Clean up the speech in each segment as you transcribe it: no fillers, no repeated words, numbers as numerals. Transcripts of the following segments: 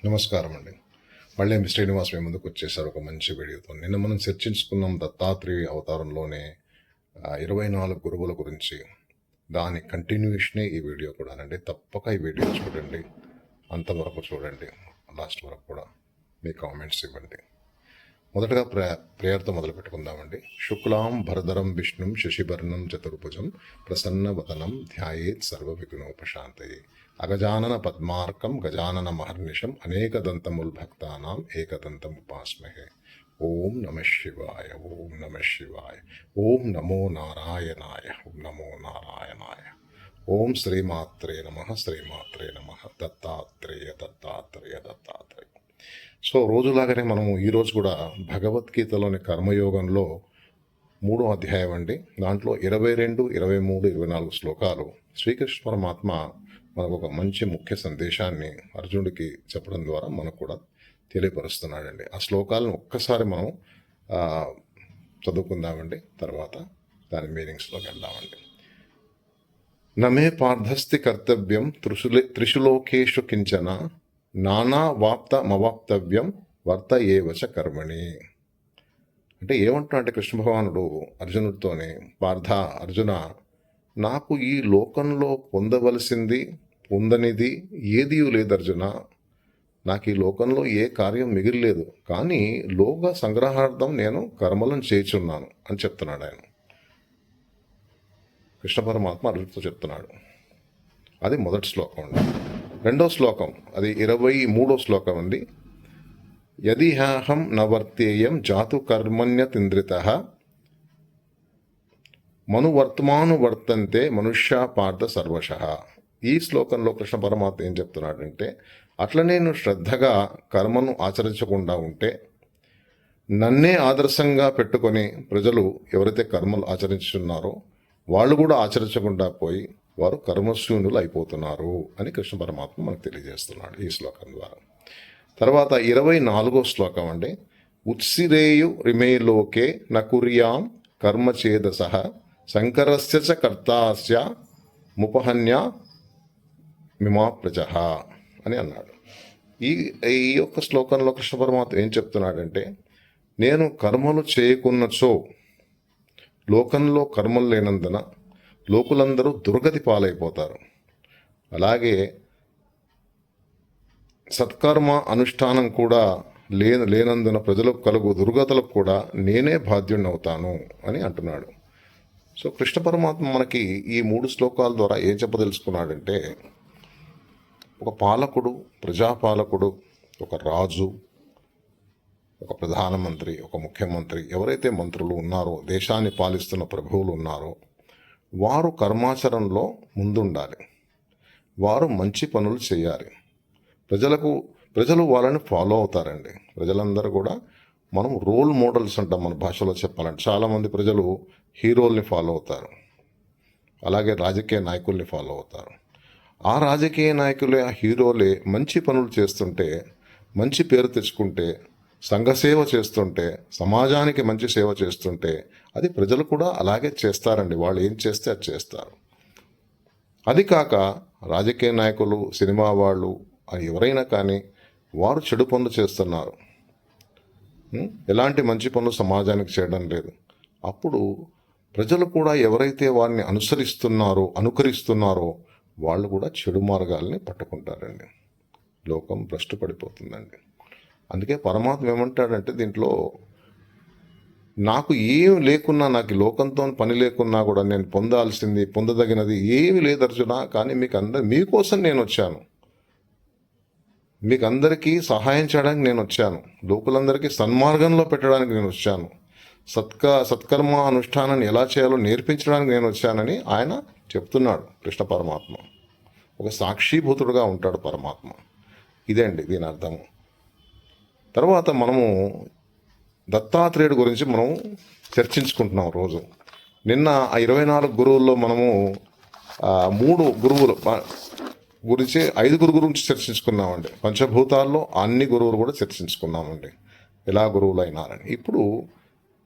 నమస్కారం అండి. మళ్ళీ మీ శ్రీనివాస్ మీ ముందుకు వచ్చేసారు ఒక మంచి వీడియోతో. నిన్న మనం చర్చించుకున్నాం దత్తాత్రేయ అవతారంలోనే 24 గురువుల గురించి. దాని కంటిన్యూషనే ఈ వీడియో కూడానండి. తప్పక ఈ వీడియో చూడండి, అంతవరకు చూడండి, లాస్ట్ వరకు కూడా మీ కామెంట్స్ ఇవ్వండి. మొదటగా ప్రేయర్తో మొదలు పెట్టుకుందామండి. శుక్లాం భరధరం విష్ణుం శశివర్ణం చతుర్భుజం ప్రసన్నవదనం ధ్యాయేత్ సర్వవిఘ్నోపశాంతయే అగజానన పద్మార్కం గజానన మహర్నిశం అనేకదంతముల్భక్తానాం ఏకదంతముపాస్మహే. ఓం నమ శివాయ, ఓం నమ శివాయ, ఓం నమో నారాయణాయ, ఓం నమో నారాయణాయ. ఓం శ్రీమాత్రే నమ, శ్రీమాత్రే నమ. దత్తాత్రేయ దత్తాత్రేయ దత్తాత్రేయ. సో రోజులాగానే మనము ఈరోజు కూడా భగవద్గీతలోని కర్మయోగంలో 3వ అధ్యాయం అండి. దాంట్లో 22, 23, 24 శ్లోకాలు శ్రీకృష్ణ పరమాత్మ మనకు ఒక మంచి ముఖ్య సందేశాన్ని అర్జునుడికి చెప్పడం ద్వారా మనకు కూడా తెలియపరుస్తున్నాడండి. ఆ శ్లోకాలను ఒక్కసారి మనం చదువుకుందామండి, తర్వాత దాని మీనింగ్స్లోకి వెళ్దామండి. నమే పార్థస్తి కర్తవ్యం త్రిషులోకేషు కించన నానా వాప్త మవాప్తవ్యం వర్త ఏవచ కర్మణి. అంటే ఏమంటున్నా అంటే కృష్ణ భగవానుడు అర్జునుడితోనే, పార్థ అర్జున, నాకు ఈ లోకంలో పొందవలసింది పొందనిది ఏదీ లేదు అర్జున. నాకు ఈ లోకంలో ఏ కార్యం మిగిలిలేదు, కానీ లోక సంగ్రహార్థం నేను కర్మలను చేయుచున్నాను అని చెప్తున్నాడు ఆయన. కృష్ణ పరమాత్మ అర్జునుడితో చెప్తున్నాడు. అది మొదటి శ్లోకం అండి. రెండో శ్లోకం అది 23వ శ్లోకం అండి. యదిహాహం నవర్తేయం జాతు కర్మణ్యతింద్రిత మనువర్తమాను వర్తంతే మనుష్య పార్థ సర్వశ. ఈ శ్లోకంలో కృష్ణ పరమాత్మ ఏం చెప్తున్నాడంటే, అట్లనే నువ్వు శ్రద్ధగా కర్మను ఆచరించకుండా ఉంటే, నన్నే ఆదర్శంగా పెట్టుకొని ప్రజలు ఎవరైతే కర్మలు ఆచరించున్నారో వాళ్ళు కూడా ఆచరించకుండా పోయి వారు కర్మశూన్యులు అయిపోతున్నారు అని కృష్ణ పరమాత్మ మనకు తెలియజేస్తున్నాడు ఈ శ్లోకం ద్వారా. తర్వాత 24వ శ్లోకం అండి. ఉత్సిరేయు రిమేలోకే నకుర్యాం కర్మచేదస శంకరస్య చ కర్తాస్య ముపహన్య మిమా ప్రజ అని అన్నాడు. ఈ యొక్క శ్లోకంలో కృష్ణ పరమాత్మ ఏం చెప్తున్నాడంటే, నేను కర్మలు చేయకున్నచో లోకంలో కర్మలు లేనందున లోకులందరూ దుర్గతి పాలైపోతారు. అలాగే సత్కర్మ అనుష్ఠానం కూడా లేనందున ప్రజలకు కలుగు దుర్గతులకు కూడా నేనే బాధ్యుడినవుతాను అని అంటున్నాడు. సో కృష్ణ పరమాత్మ మనకి ఈ 3 శ్లోకాల ద్వారా ఏం చెప్పదలుచుకున్నాడంటే, ఒక పాలకుడు, ప్రజాపాలకుడు, ఒక రాజు, ఒక ప్రధానమంత్రి, ఒక ముఖ్యమంత్రి, ఎవరైతే మంత్రులు ఉన్నారో, దేశాన్ని పాలిస్తున్న ప్రభువులు ఉన్నారో, వారు కర్మాచరణలో ముందుండాలి. వారు మంచి పనులు చేయాలి. ప్రజలు వాళ్ళని ఫాలో అవుతారండి. ప్రజలందరూ కూడా మనం రోల్ మోడల్స్ అంటాం మన భాషలో చెప్పాలంటే. చాలామంది ప్రజలు హీరోల్ని ఫాలో అవుతారు, అలాగే రాజకీయ నాయకుల్ని ఫాలో అవుతారు. ఆ రాజకీయ నాయకులే, ఆ హీరోలే మంచి పనులు చేస్తుంటే, మంచి పేరు తెచ్చుకుంటే, సంఘసేవ చేస్తుంటే, సమాజానికి మంచి సేవ చేస్తుంటే, అది ప్రజలు కూడా అలాగే చేస్తారండి. వాళ్ళు ఏం చేస్తే అది చేస్తారు. అది కాక రాజకీయ నాయకులు, సినిమా వాళ్ళు, ఎవరైనా కానీ వారు చెడు పనులు చేస్తున్నారు, ఎలాంటి మంచి పనులు సమాజానికి చేయడం లేదు. అప్పుడు ప్రజలు కూడా ఎవరైతే వారిని అనుకరిస్తున్నారో వాళ్ళు కూడా చెడు మార్గాల్ని పట్టుకుంటారండి. లోకం భ్రష్టు పడిపోతుందండి. అందుకే పరమాత్మ ఏమంటాడంటే, దీంట్లో నాకు ఏమి లేకున్నా, నాకు లోకంతో పని లేకున్నా కూడా నేను పొందదగినది ఏమి లేదు అర్జున, కానీ మీకోసం నేను వచ్చాను, మీకు అందరికీ సహాయం చేయడానికి నేను వచ్చాను, లోకులందరికీ సన్మార్గంలో పెట్టడానికి నేను వచ్చాను, సత్కర్మ అనుష్ఠానాన్ని ఎలా చేయాలో నేర్పించడానికి నేను వచ్చానని ఆయన చెప్తున్నాడు. కృష్ణ పరమాత్మ ఒక సాక్షిభూతుడుగా ఉంటాడు పరమాత్మ. ఇదే అండి దీని అర్థము. తర్వాత మనము దత్తాత్రేయుడు గురించి మనం చర్చించుకుంటున్నాం రోజు. నిన్న ఆ 24 గురువుల్లో మనము 3 గురువులు గురించి 5 గురించి చర్చించుకున్నామండి. పంచభూతాల్లో అన్ని గురువులు కూడా చర్చించుకున్నామండి, ఎలా గురువులు అయినారని. ఇప్పుడు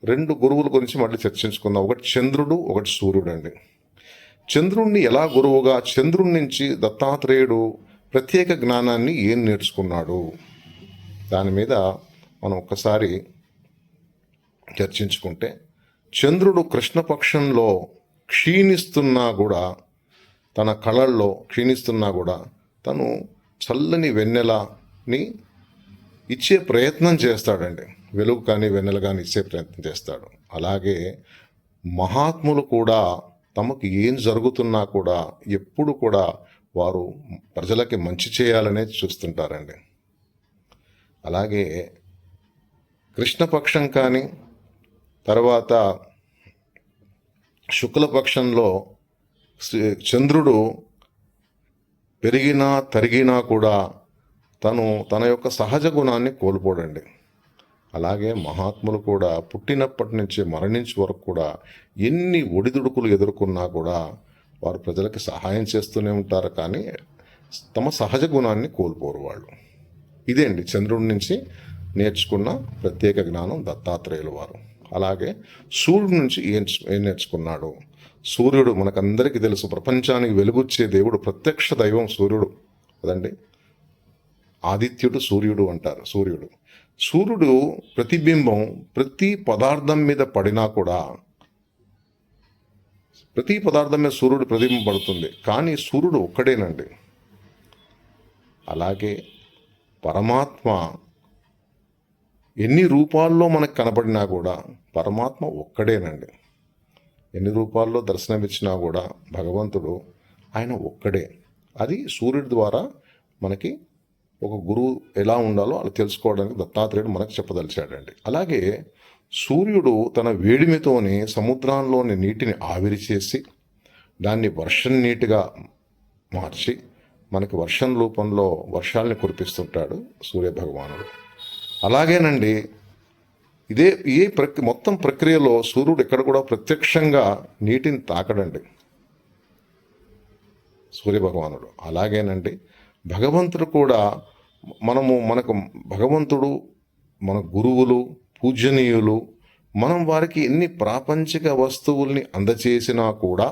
2 గురువుల గురించి మళ్ళీ చర్చించుకుందాం. ఒకటి చంద్రుడు, ఒకటి సూర్యుడు అండి. చంద్రుణ్ణి ఎలా గురువుగా, చంద్రుడి నుంచి దత్తాత్రేయుడు ప్రత్యేక జ్ఞానాన్ని ఏం నేర్చుకున్నాడు దాని మీద మనం ఒక్కసారి చర్చించుకుంటే, చంద్రుడు కృష్ణపక్షంలో క్షీణిస్తున్నా కూడా, తన కళల్లో క్షీణిస్తున్నా కూడా తను చల్లని వెన్నెలని ఇచ్చే ప్రయత్నం చేస్తాడండి. వెలుగు కానీ వెన్నెల కానీ ఇచ్చే ప్రయత్నం చేస్తాడు. అలాగే మహాత్ములు కూడా తమకు ఏం జరుగుతున్నా కూడా ఎప్పుడు కూడా వారు ప్రజలకి మంచి చేయాలనే చూస్తుంటారండి. అలాగే కృష్ణపక్షం కానీ తర్వాత శుక్లపక్షంలో చంద్రుడు పెరిగినా తరిగినా కూడా తన యొక్క సహజ గుణాన్ని కోల్పోడండి. అలాగే మహాత్ములు కూడా పుట్టినప్పటి నుంచి మరణించే వరకు కూడా ఎన్ని ఒడిదుడుకులు ఎదుర్కొన్నా కూడా వారు ప్రజలకి సహాయం చేస్తూనే ఉంటారు, కానీ తమ సహజ గుణాన్ని కోల్పోరు వాళ్ళు. ఇదే అండి చంద్రుడి నుంచి నేర్చుకున్న ప్రత్యేక జ్ఞానం దత్తాత్రేయుల వారు. అలాగే సూర్యుడి నుంచి ఏం నేర్చుకున్నాడు? సూర్యుడు మనకందరికీ తెలుసు, ప్రపంచానికి వెలుగుచ్చే దేవుడు, ప్రత్యక్ష దైవం సూర్యుడు కదండి. ఆదిత్యుడు సూర్యుడు అంటారు. సూర్యుడు ప్రతిబింబం ప్రతి పదార్థం మీద పడినా కూడా, ప్రతి పదార్థం మీద సూర్యుడు ప్రతిబింబం పడుతుంది, కానీ సూర్యుడు ఒక్కడేనండి. అలాగే పరమాత్మ ఎన్ని రూపాల్లో మనకు కనపడినా కూడా పరమాత్మ ఒక్కడేనండి. ఎన్ని రూపాల్లో దర్శనమిచ్చినా కూడా భగవంతుడు ఆయన ఒక్కడే. అది సూర్యుడి ద్వారా మనకి ఒక గురువు ఎలా ఉండాలో అలా తెలుసుకోవడానికి దత్తాత్రేయుడు మనకు చెప్పదలిచాడండి. అలాగే సూర్యుడు తన వేడిమితోనే సముద్రంలోని నీటిని ఆవిరి చేసి దాన్ని వర్షం నీటిగా మార్చి మనకి వర్షం రూపంలో వర్షాలని కురిపిస్తుంటాడు సూర్య భగవానుడు. అలాగేనండి మొత్తం ప్రక్రియలో సూర్యుడు ఎక్కడ కూడా ప్రత్యక్షంగా నీటిని తాకడండి సూర్య భగవానుడు. అలాగేనండి భగవంతుడు కూడా మనకు భగవంతుడు మన గురువులు పూజనీయులు, మనం వారికి ఎన్ని ప్రాపంచిక వస్తువుల్ని అందచేసినా కూడా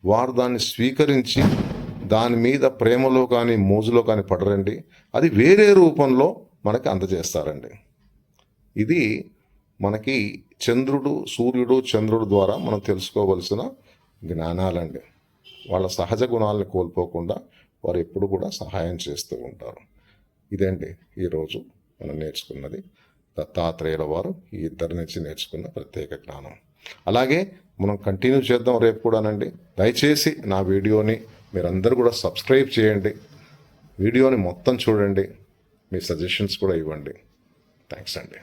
వారు దాన్ని స్వీకరించి దాని మీద ప్రేమలో కానీ మోజులో కానీ పడరండి. అది వేరే రూపంలో మనకి అందజేస్తారండి. ఇది మనకి సూర్యుడు చంద్రుడు ద్వారా మనం తెలుసుకోవలసిన జ్ఞానాలండి. వాళ్ళ సహజ గుణాలను కోల్పోకుండా వారు ఎప్పుడు కూడా సహాయం చేస్తూ ఉంటారు. ఇదండి ఈరోజు మనం నేర్చుకున్నది. దత్తాత్రేయుల వారు ఈ ఇద్దరి నుంచి నేర్చుకున్న ప్రత్యేక జ్ఞానం. అలాగే మనం కంటిన్యూ చేద్దాం రేపు కూడానండి. దయచేసి నా వీడియోని మీరందరూ కూడా సబ్స్క్రైబ్ చేయండి, వీడియోని మొత్తం చూడండి, మీ సజెషన్స్ కూడా ఇవ్వండి. థ్యాంక్స్ అండి.